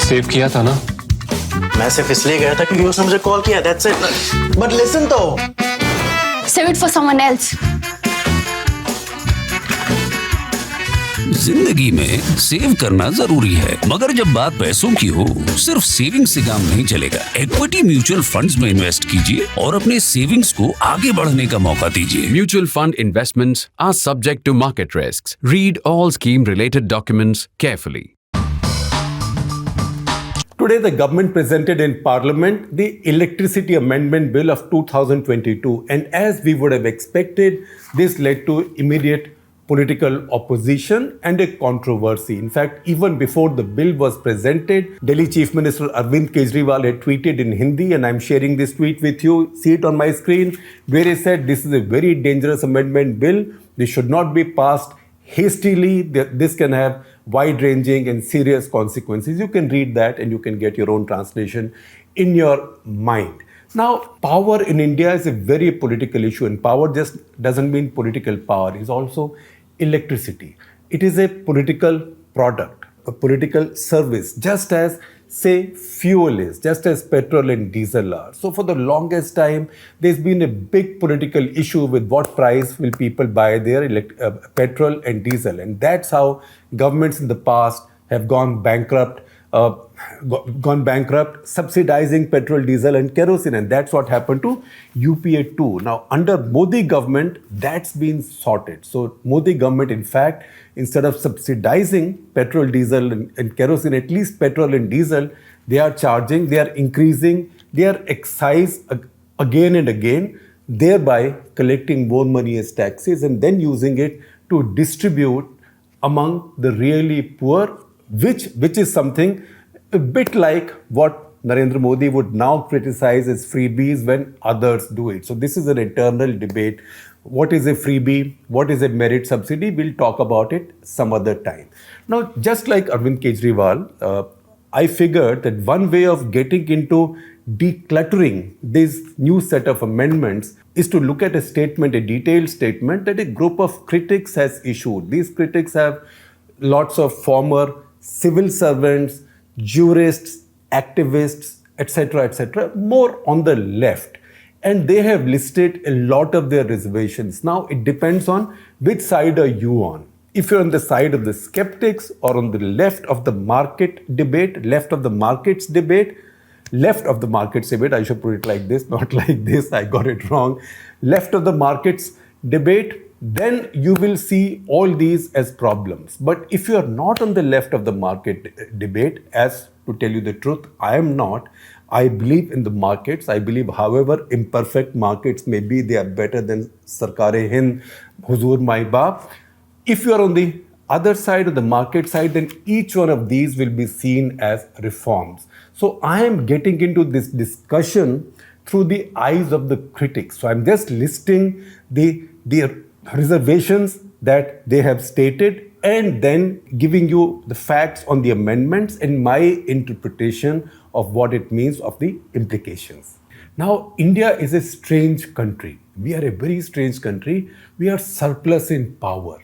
Save किया था ना? मैं सिर्फ इसलिए गया था क्योंकि उसने मुझे कॉल किया, that's it. But listen तो. Save it for someone else. जिंदगी में सेव करना जरूरी है, मगर जब बात पैसों की हो, सिर्फ सेविंग से काम नहीं चलेगा। इक्विटी म्यूचुअल फंड्स में इन्वेस्ट कीजिए और अपने सेविंग्स को आगे बढ़ने का मौका दीजिए। Mutual fund investments are subject to market risks. Read all scheme-related documents carefully. Today, the government presented in Parliament the Electricity Amendment Bill of 2022, and as we would have expected, this led to immediate political opposition and a controversy. In fact, even before the bill was presented, Delhi Chief Minister Arvind Kejriwal had tweeted in Hindi, and I'm sharing this tweet with you. See it on my screen, where he said, "This is a very dangerous amendment bill. This should not be passed hastily. This can have wide-ranging and serious consequences." You can read that and you can get your own translation in your mind. Now, power in India is a very political issue, and power just doesn't mean political power. It's also electricity. It is a political product, a political service, just as, say, fuel is, just as petrol and diesel are. So for the longest time, there's been a big political issue with what price will people buy their petrol and diesel. And that's how governments in the past have gone bankrupt, subsidizing petrol, diesel and kerosene. And that's what happened to UPA too. Now, under Modi government, that's been sorted. So Modi government, in fact, instead of subsidizing petrol, diesel and kerosene, at least petrol and diesel, they are increasing their excise again and again, thereby collecting more money as taxes and then using it to distribute among the really poor, which is something a bit like what Narendra Modi would now criticize as freebies when others do it. So this is an eternal debate. What is a freebie? What is a merit subsidy? We'll talk about it some other time. Now, just like Arvind Kejriwal, I figured that one way of getting into decluttering this new set of amendments is to look at a statement, a detailed statement that a group of critics has issued. These critics have lots of former civil servants, jurists, activists, etc., more on the left. And they have listed a lot of their reservations. Now, it depends on which side are you on. If you're on the side of the skeptics or on the left of the market debate, left of the markets debate, I should put it like this, not like this, I got it wrong. Left of the markets debate, then you will see all these as problems. But if you are not on the left of the market debate, as to tell you the truth, I am not. I believe in the markets. I believe however imperfect markets may be, they are better than Sarkar-e-Hind, Huzur Mai Baap. If you are on the other side of the market side, then each one of these will be seen as reforms. So I am getting into this discussion through the eyes of the critics. So I'm just listing the reservations that they have stated and then giving you the facts on the amendments and my interpretation of what it means, of the implications. Now, India is a strange country. We are a very strange country. We are surplus in power.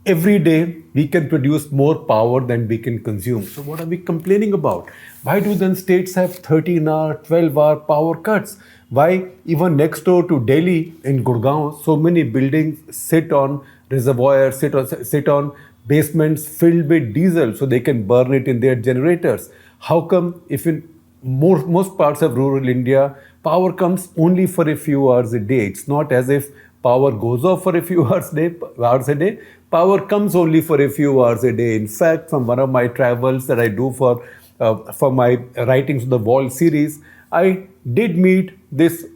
Every day, we can produce more power than we can consume. So what are we complaining about? Why do then states have 13-hour, 12-hour power cuts? Why even next door to Delhi in Gurgaon, so many buildings sit on reservoirs, sit on basements filled with diesel so they can burn it in their generators? How come if in most parts of rural India, power comes only for a few hours a day? It's not as if power goes off for a few hours a day. Power comes only for a few hours a day. In fact, from one of my travels that I do for my Writings on the Wall series, I did meet this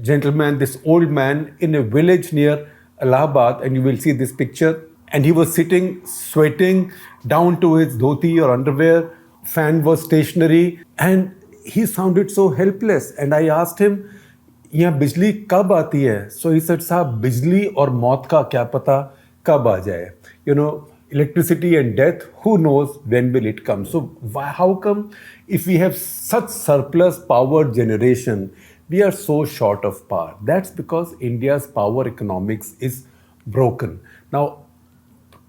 gentleman, this old man in a village near Allahabad, and you will see this picture. And he was sitting, sweating down to his dhoti or underwear, fan was stationary, and he sounded so helpless. And I asked him, यहाँ बिजली कब आती है? So he said, साहब बिजली और मौत का क्या पता कब आ जाए? You know, electricity and death, who knows when will it come? So how come if we have such surplus power generation, we are so short of power? That's because India's power economics is broken. Now,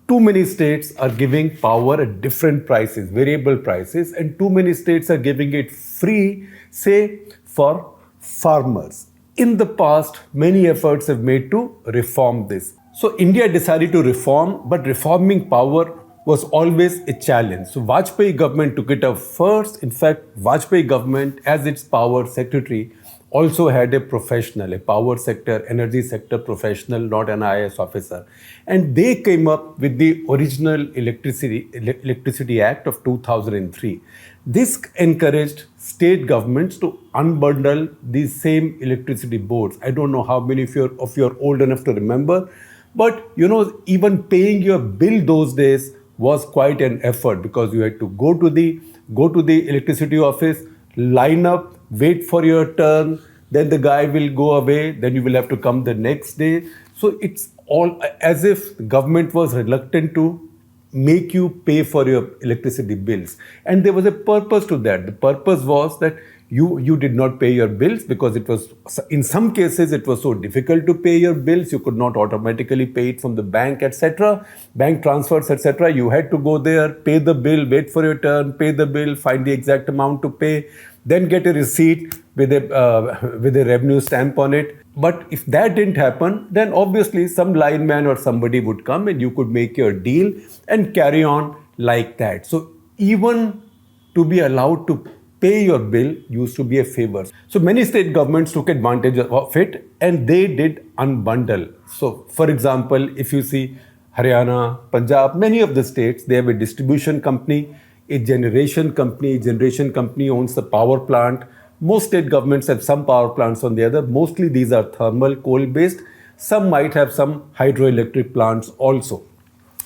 too many states are giving power at different prices, variable prices, and too many states are giving it free, say, for farmers. In the past, many efforts have made to reform this. So India decided to reform, but reforming power was always a challenge. So Vajpayee government took it up first. In fact, Vajpayee government, as its power secretary, also had a professional, a power sector, energy sector professional, not an IAS officer. And they came up with the original Electricity Act of 2003. This encouraged state governments to unbundle these same electricity boards. I don't know how many of you are old enough to remember, but even paying your bill those days was quite an effort, because you had to go to the electricity office, line up, wait for your turn, then the guy will go away, then you will have to come the next day. So it's all as if the government was reluctant to make you pay for your electricity bills. And there was a purpose to that. The purpose was that you did not pay your bills because it was, in some cases, it was so difficult to pay your bills. You could not automatically pay it from the bank, etc. Bank transfers, etc. You had to go there, pay the bill, wait for your turn, pay the bill, find the exact amount to pay, then get a receipt with a revenue stamp on it. But if that didn't happen, then obviously some lineman or somebody would come and you could make your deal and carry on like that. So even to be allowed to pay your bill used to be a favor. So many state governments took advantage of it and they did unbundle. So for example, if you see Haryana, Punjab, many of the states, they have a distribution company, a generation company. Generation company owns the power plant. Most state governments have some power plants on the other. Mostly these are thermal, coal-based. Some might have some hydroelectric plants also.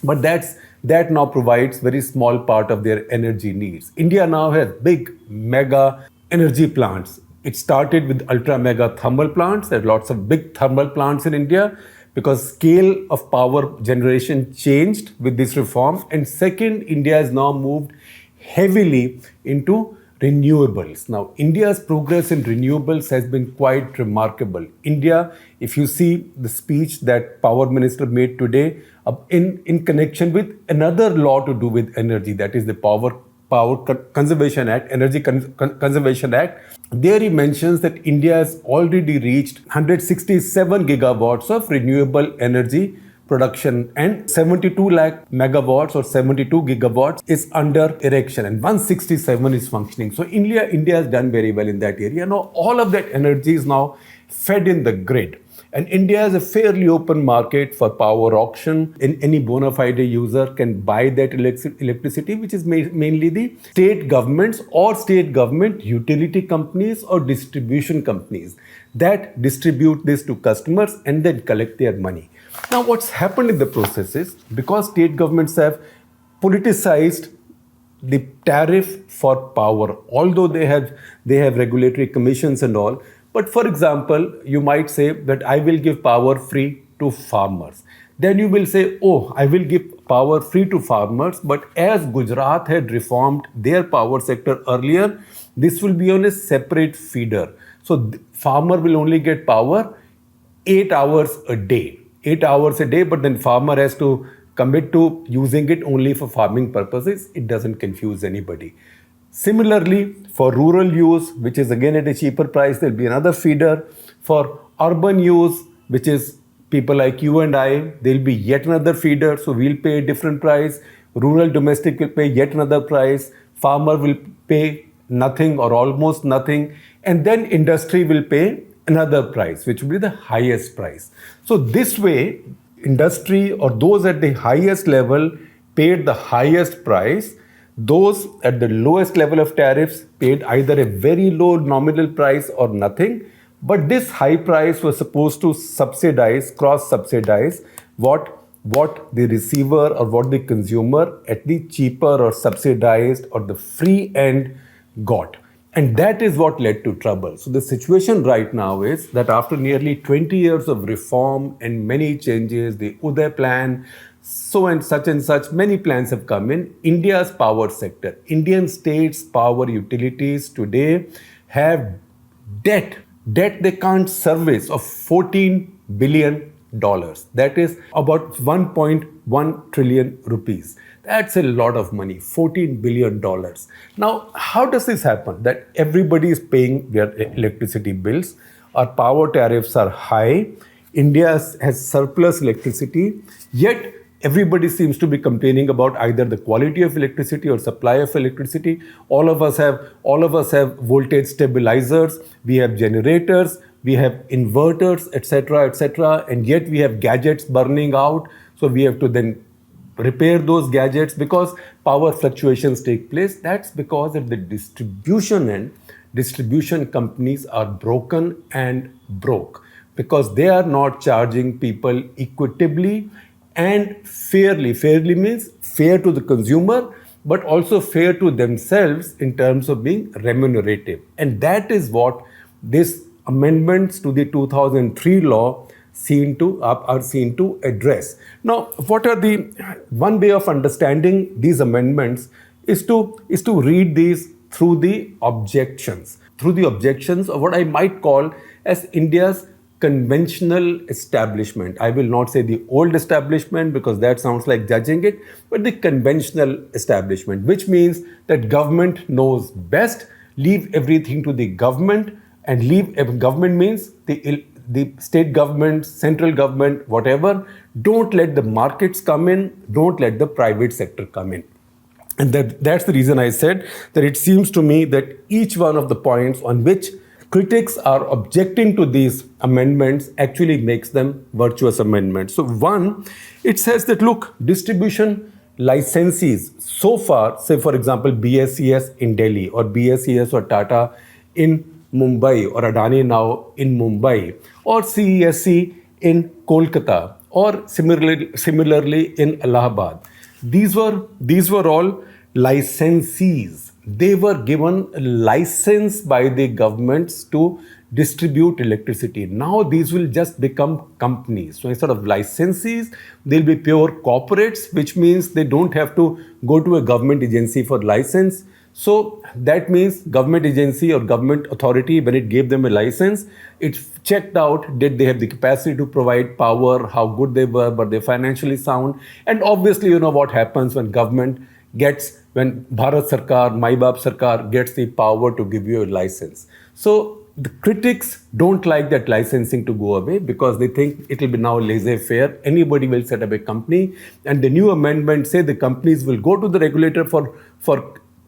But that now provides very small part of their energy needs. India now has big mega energy plants. It started with ultra mega thermal plants. There are lots of big thermal plants in India because scale of power generation changed with this reform. And second, India has now moved heavily into renewables. Now, India's progress in renewables has been quite remarkable. India, if you see the speech that Power Minister made today in connection with another law to do with energy, that is the Power Conservation Act, Energy Conservation Act, there he mentions that India has already reached 167 gigawatts of renewable energy production and 72 lakh megawatts or 72 gigawatts is under erection and 167 is functioning. So India has done very well in that area. Now all of that energy is now fed in the grid. And India has a fairly open market for power auction. Any bona fide user can buy that electricity, which is mainly the state governments or state government utility companies or distribution companies that distribute this to customers and then collect their money. Now, what's happened in the process is because state governments have politicized the tariff for power, although they have regulatory commissions and all. But for example, you might say that I will give power free to farmers. Then you will say, oh, I will give power free to farmers. But as Gujarat had reformed their power sector earlier, this will be on a separate feeder. So farmer will only get power 8 hours a day. 8 hours a day, but then farmer has to commit to using it only for farming purposes. It doesn't confuse anybody. Similarly, for rural use, which is again at a cheaper price, there'll be another feeder. For urban use, which is people like you and I, there'll be yet another feeder. So we'll pay a different price. Rural domestic will pay yet another price. Farmer will pay nothing or almost nothing. And then industry will pay another price, which will be the highest price. So this way, industry or those at the highest level paid the highest price. Those at the lowest level of tariffs paid either a very low nominal price or nothing. But this high price was supposed to cross-subsidize what the receiver or what the consumer at the cheaper or subsidized or the free end got. And that is what led to trouble. So the situation right now is that after nearly 20 years of reform and many changes, the Uday plan, so and such, many plans have come in. India's power sector, Indian states' power utilities today have debt they can't service of $14 billion. That is about 1 trillion rupees. That's a lot of money, $14 billion. Now, how does this happen? That everybody is paying their electricity bills, our power tariffs are high, India has surplus electricity, yet everybody seems to be complaining about either the quality of electricity or supply of electricity. All of us have voltage stabilizers, we have generators, we have inverters, etc., and yet we have gadgets burning out. So we have to then repair those gadgets because power fluctuations take place. That's because at the distribution end, distribution companies are broken and broke because they are not charging people equitably and fairly. Fairly means fair to the consumer, but also fair to themselves in terms of being remunerative. And that is what these amendments to the 2003 law are seen to address. Now, what are the one way of understanding these amendments is to read these through the objections of what I might call as India's conventional establishment. I will not say the old establishment because that sounds like judging it, but the conventional establishment, which means that government knows best, leave everything to the government, and government means the state government, central government, whatever. Don't let the markets come in, don't let the private sector come in. And that's the reason I said that it seems to me that each one of the points on which critics are objecting to these amendments actually makes them virtuous amendments. So one, it says that, look, distribution licensees so far, say for example BSES in Delhi or BSES or Tata in Mumbai or Adani now in Mumbai or CESC in Kolkata or similarly in Allahabad. These were all licensees. They were given a license by the governments to distribute electricity. Now these will just become companies. So instead of licensees, they'll be pure corporates, which means they don't have to go to a government agency for license. So that means government agency or government authority, when it gave them a license, it checked out, did they have the capacity to provide power, how good they were they financially sound. And obviously, you know what happens when when Bharat Sarkar, Mai Baap Sarkar gets the power to give you a license. So the critics don't like that licensing to go away because they think it will be now laissez-faire. Anybody will set up a company, and the new amendment say the companies will go to the regulator for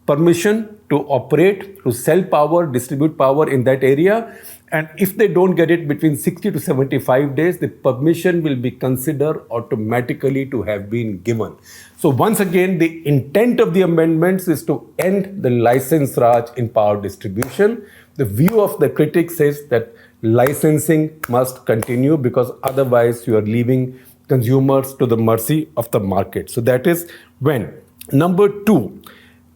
permission to operate, to sell power, distribute power in that area. And if they don't get it between 60 to 75 days, the permission will be considered automatically to have been given. So once again, the intent of the amendments is to end the license raj in power distribution. The view of the critics says that licensing must continue because otherwise you are leaving consumers to the mercy of the market. So that is when. Number two,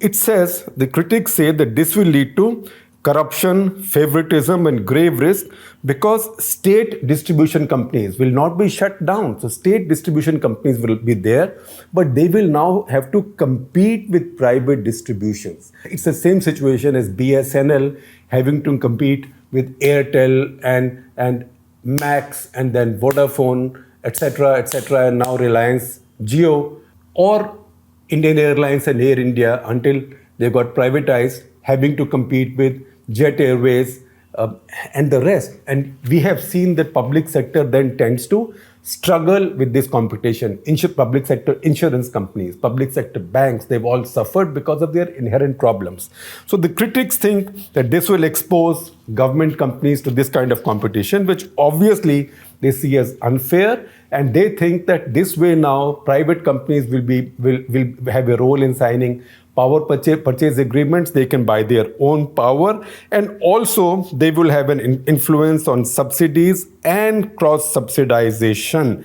it says, the critics say that this will lead to corruption, favoritism, and grave risk because state distribution companies will not be shut down. So state distribution companies will be there, but they will now have to compete with private distributions. It's the same situation as BSNL having to compete with Airtel and Max and then Vodafone, etc., and now Reliance Jio, or Indian Airlines and Air India until they got privatized, having to compete with Jet Airways and the rest. And we have seen that public sector then tends to struggle with this competition. Public sector insurance companies, public sector banks, they've all suffered because of their inherent problems. So the critics think that this will expose government companies to this kind of competition, which obviously they see as unfair. And they think that this way now private companies will have a role in signing power purchase agreements. They can buy their own power, and also they will have an influence on subsidies and cross subsidization.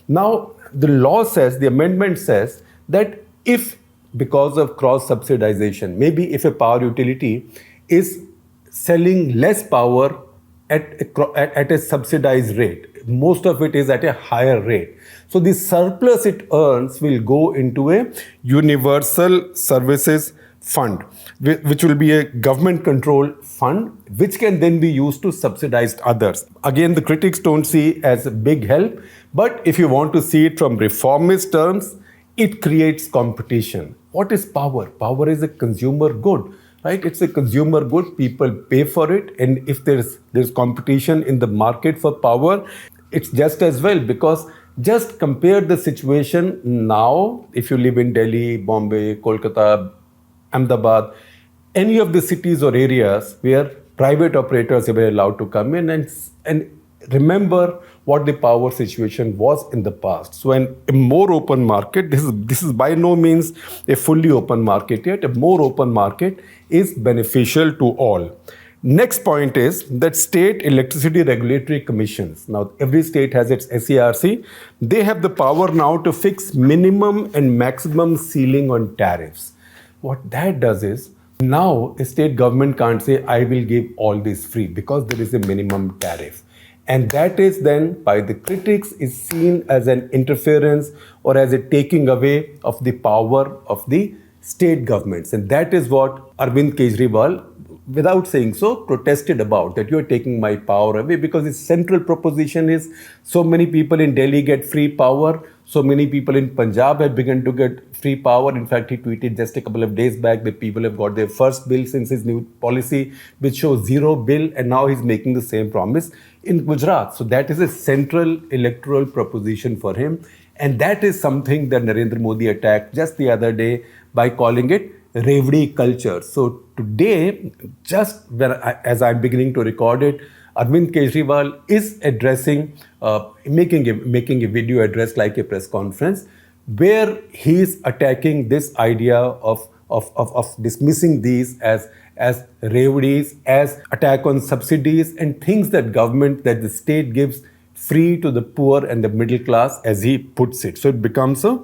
Now the law says, the amendment says that if because of cross subsidization, maybe if a power utility is selling less power at a subsidized rate, most of it is at a higher rate. So the surplus it earns will go into a universal services fund, which will be a government-controlled fund, which can then be used to subsidize others. Again, the critics don't see as a big help, but if you want to see it from reformist terms, it creates competition. What is power? Power is a consumer good, right? It's a consumer good. People pay for it, and if there's competition in the market for power, it's just as well, because just compare the situation now. If you live in Delhi, Bombay, Kolkata, Ahmedabad, any of the cities or areas where private operators were allowed to come in, and remember what the power situation was in the past. So a more open market, this is by no means a fully open market yet, a more open market is beneficial to all. Next point is that state electricity regulatory commissions. Now, every state has its SERC. They have the power now to fix minimum and maximum ceiling on tariffs. What that does is, now a state government can't say, I will give all this free, because there is a minimum tariff. And that is then, by the critics, is seen as an interference or as a taking away of the power of the state governments. And that is what Arvind Kejriwal, without saying so, protested about, that you're taking my power away, because his central proposition is so many people in Delhi get free power, so many people in Punjab have begun to get free power. In fact, he tweeted just a couple of days back that people have got their first bill since his new policy, which shows zero bill, and now he's making the same promise in Gujarat. So that is a central electoral proposition for him, and that is something that Narendra Modi attacked just the other day by calling it Revdi culture. So today, just as I'm beginning to record it, Arvind Kejriwal is addressing, making a video address like a press conference, where he is attacking this idea of dismissing these as Revdis, as attack on subsidies and things that the state gives free to the poor and the middle class, as he puts it. So it becomes a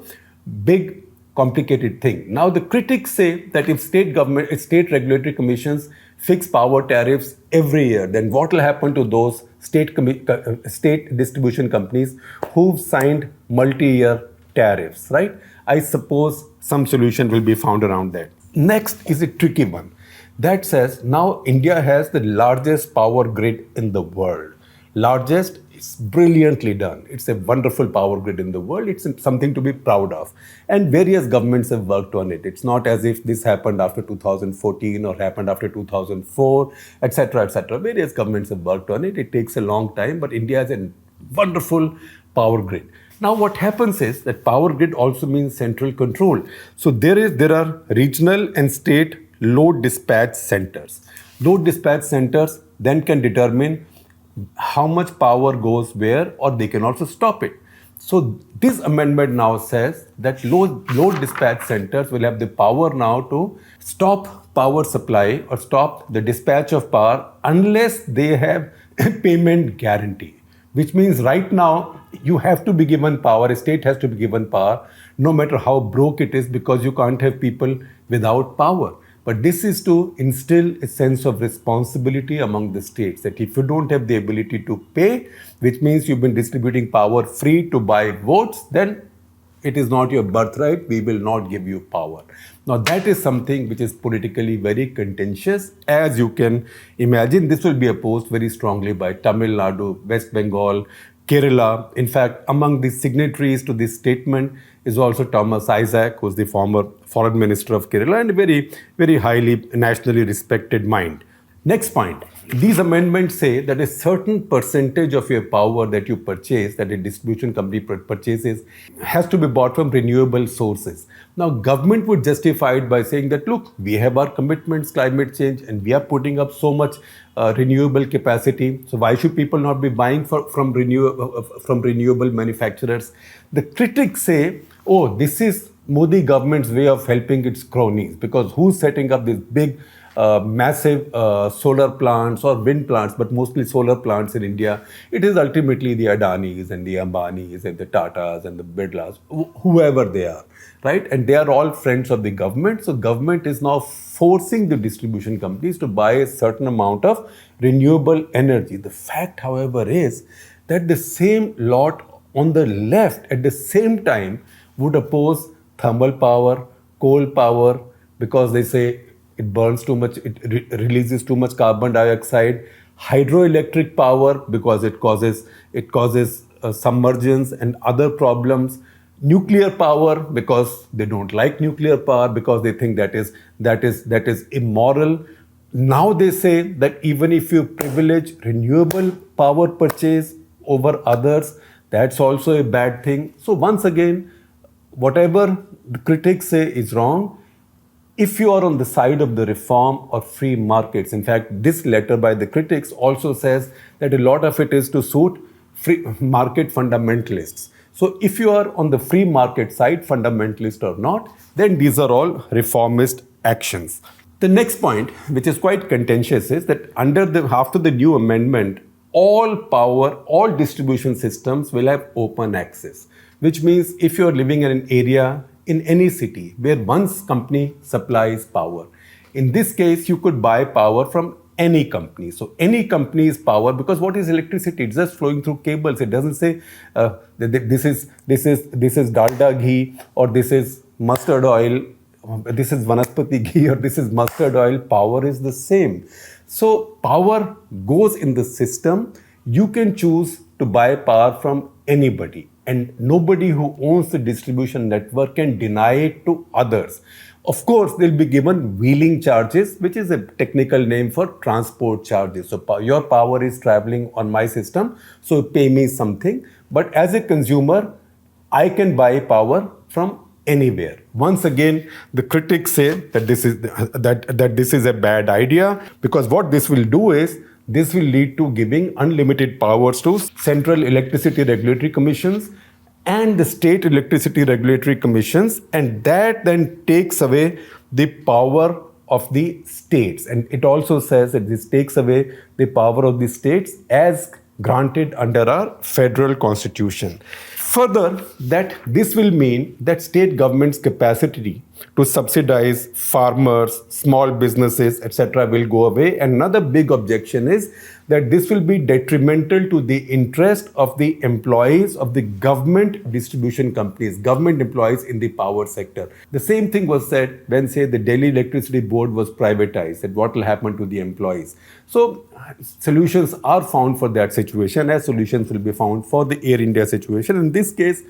big, complicated thing. Now, the critics say that if state regulatory commissions fix power tariffs every year, then what will happen to those state distribution companies who've signed multi-year tariffs, right? I suppose some solution will be found around that. Next is a tricky one that says, now India has the largest power grid in the world. Largest, it's brilliantly done. It's a wonderful power grid in the world. It's something to be proud of. And various governments have worked on it. It's not as if this happened after 2014 or happened after 2004, etc., etc. Various governments have worked on it. It takes a long time, but India has a wonderful power grid. Now, what happens is that power grid also means central control. So there are regional and state load dispatch centers. Load dispatch centers then can determine how much power goes where, or they can also stop it. So this amendment now says that load dispatch centers will have the power now to stop power supply or stop the dispatch of power unless they have a payment guarantee, which means right now you have to be given power, a state has to be given power, no matter how broke it is, because you can't have people without power. But this is to instill a sense of responsibility among the states, that if you don't have the ability to pay, which means you've been distributing power free to buy votes, then it is not your birthright, we will not give you power. Now that is something which is politically very contentious. As you can imagine, this will be opposed very strongly by Tamil Nadu, West Bengal, Kerala. In fact, among the signatories to this statement is also Thomas Isaac, who is the former foreign minister of Kerala and a very, very highly nationally respected mind. Next point, these amendments say that a certain percentage of your power that you purchase, that a distribution company purchases, has to be bought from renewable sources. Now, government would justify it by saying that, look, we have our commitments, climate change, and we are putting up so much renewable capacity. So why should people not be buying from renewable manufacturers? The critics say, oh, this is Modi government's way of helping its cronies, because who's setting up these big massive solar plants or wind plants, but mostly solar plants in India? It is ultimately the Adanis and the Ambanis and the Tatas and the Birlas, whoever they are, right? And they are all friends of the government. So government is now forcing the distribution companies to buy a certain amount of renewable energy. The fact, however, is that the same lot on the left at the same time would oppose thermal power, coal power, because they say it burns too much, it releases too much carbon dioxide. Hydroelectric power, because it causes submergence and other problems. Nuclear power, because they don't like nuclear power, because they think that is immoral. Now they say that even if you privilege renewable power purchase over others, that's also a bad thing. So once again, whatever the critics say is wrong. If you are on the side of the reform or free markets, in fact, this letter by the critics also says that a lot of it is to suit free market fundamentalists. So if you are on the free market side, fundamentalist or not, then these are all reformist actions. The next point, which is quite contentious, is that after the new amendment, all power, all distribution systems will have open access, which means if you are living in an area in any city where one company supplies power, in this case, you could buy power from any company. So any company's power, because what is electricity? It's just flowing through cables. It doesn't say this is dalda ghee, or this is mustard oil, this is vanaspati ghee, or this is mustard oil. Power is the same. So power goes in the system. You can choose to buy power from anybody, and nobody who owns the distribution network can deny it to others. Of course, they'll be given wheeling charges, which is a technical name for transport charges. So your power is traveling on my system, so pay me something. But as a consumer, I can buy power from anywhere. Once again, the critics say that this is a bad idea, because what this will do is this will lead to giving unlimited powers to central electricity regulatory commissions and the state electricity regulatory commissions, and that then takes away the power of the states. And it also says that this takes away the power of the states as granted under our federal constitution. Further, that this will mean that state government's capacity to subsidize farmers, small businesses, etc. will go away. And another big objection is that this will be detrimental to the interest of the employees of the government distribution companies, government employees in the power sector. The same thing was said when, say, the Delhi Electricity Board was privatized, that what will happen to the employees. So solutions are found for that situation, as solutions will be found for the Air India situation. In this case,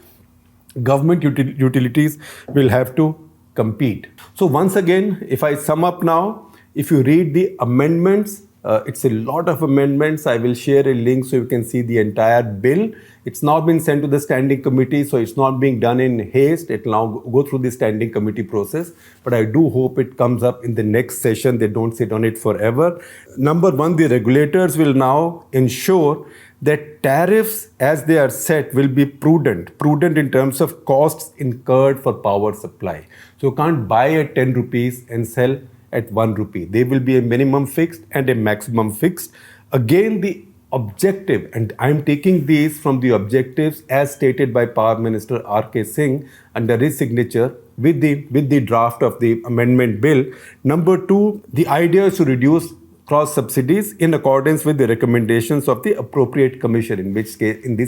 government utilities will have to compete. So once again, if I sum up now, if you read the amendments, it's a lot of amendments. I will share a link so you can see the entire bill. It's now been sent to the standing committee, so it's not being done in haste. It will now go through the standing committee process. But I do hope it comes up in the next session. They don't sit on it forever. Number one, the regulators will now ensure that tariffs as they are set will be prudent in terms of costs incurred for power supply. So you can't buy at 10 rupees and sell at 1 rupee. There will be a minimum fixed and a maximum fixed. Again, the objective, and I'm taking these from the objectives as stated by Power Minister R.K. Singh under his signature with the draft of the amendment bill. Number two, the idea is to reduce cross subsidies in accordance with the recommendations of the appropriate commission, in this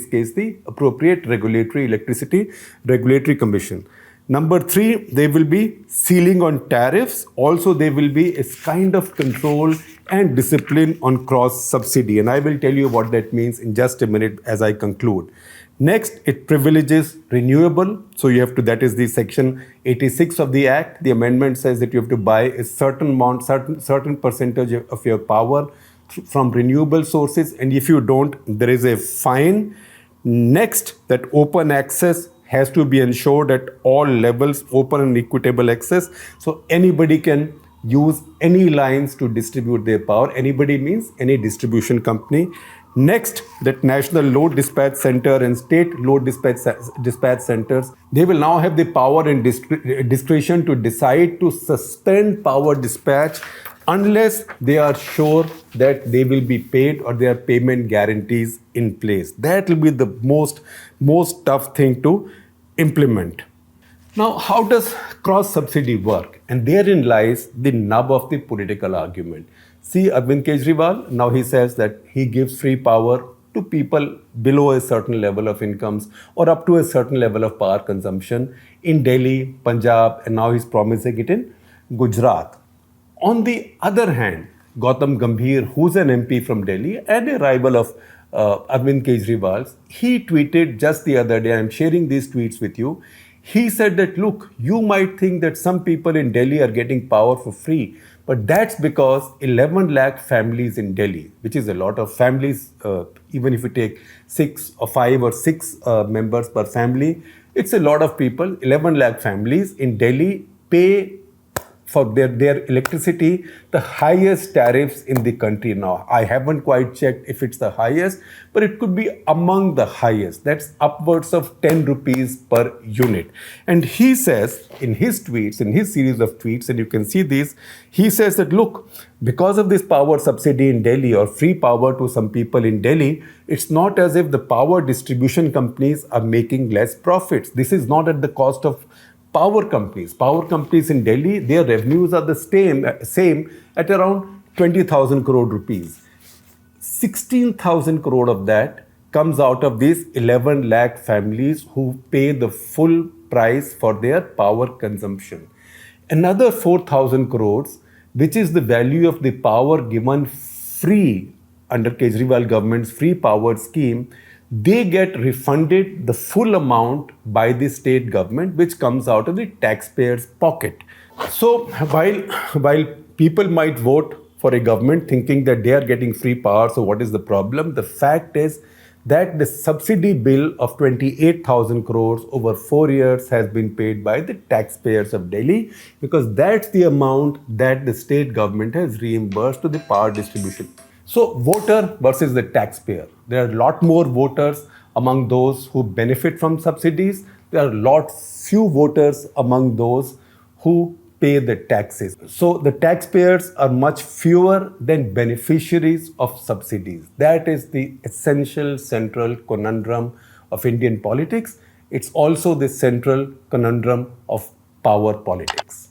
case the appropriate electricity regulatory commission. Number three, there will be ceiling on tariffs. Also, there will be a kind of control and discipline on cross subsidy. And I will tell you what that means in just a minute as I conclude. Next, it privileges renewable. So you have to, that is the section 86 of the Act. The amendment says that you have to buy a certain amount, certain percentage of your power from renewable sources. And if you don't, there is a fine. Next, that open access has to be ensured at all levels, open and equitable access. So anybody can use any lines to distribute their power. Anybody means any distribution company. Next, that National Load Dispatch Center and State Load Dispatch Centers, they will now have the power and discretion to decide to suspend power dispatch unless they are sure that they will be paid or there are payment guarantees in place. That will be the most tough thing to implement. Now, how does cross-subsidy work? And therein lies the nub of the political argument. See, Arvind Kejriwal, now he says that he gives free power to people below a certain level of incomes or up to a certain level of power consumption in Delhi, Punjab, and now he's promising it in Gujarat. On the other hand, Gautam Gambhir, who's an MP from Delhi and a rival of Arvind Kejriwal's, he tweeted just the other day, I'm sharing these tweets with you. He said that, look, you might think that some people in Delhi are getting power for free, but that's because 11 lakh families in Delhi, which is a lot of families, even if you take 6 or 5 or 6 members per family, it's a lot of people. 11 lakh families in Delhi pay for their electricity the highest tariffs in the country now. I haven't quite checked if it's the highest, but it could be among the highest. That's upwards of 10 rupees per unit. And he says in his tweets, in his series of tweets, and you can see these, he says that, look, because of this power subsidy in Delhi or free power to some people in Delhi, it's not as if the power distribution companies are making less profits. This is not at the cost of power companies. Power companies in Delhi, their revenues are the same at around 20,000 crore rupees. 16,000 crore of that comes out of these 11 lakh families who pay the full price for their power consumption. Another 4,000 crores, which is the value of the power given free under Kejriwal government's free power scheme, they get refunded the full amount by the state government, which comes out of the taxpayer's pocket. So while people might vote for a government thinking that they are getting free power, so what is the problem? The fact is that the subsidy bill of 28,000 crores over 4 years has been paid by the taxpayers of Delhi, because that's the amount that the state government has reimbursed to the power distribution. So voter versus the taxpayer. There are a lot more voters among those who benefit from subsidies. There are a lot few voters among those who pay the taxes. So the taxpayers are much fewer than beneficiaries of subsidies. That is the essential central conundrum of Indian politics. It's also the central conundrum of power politics.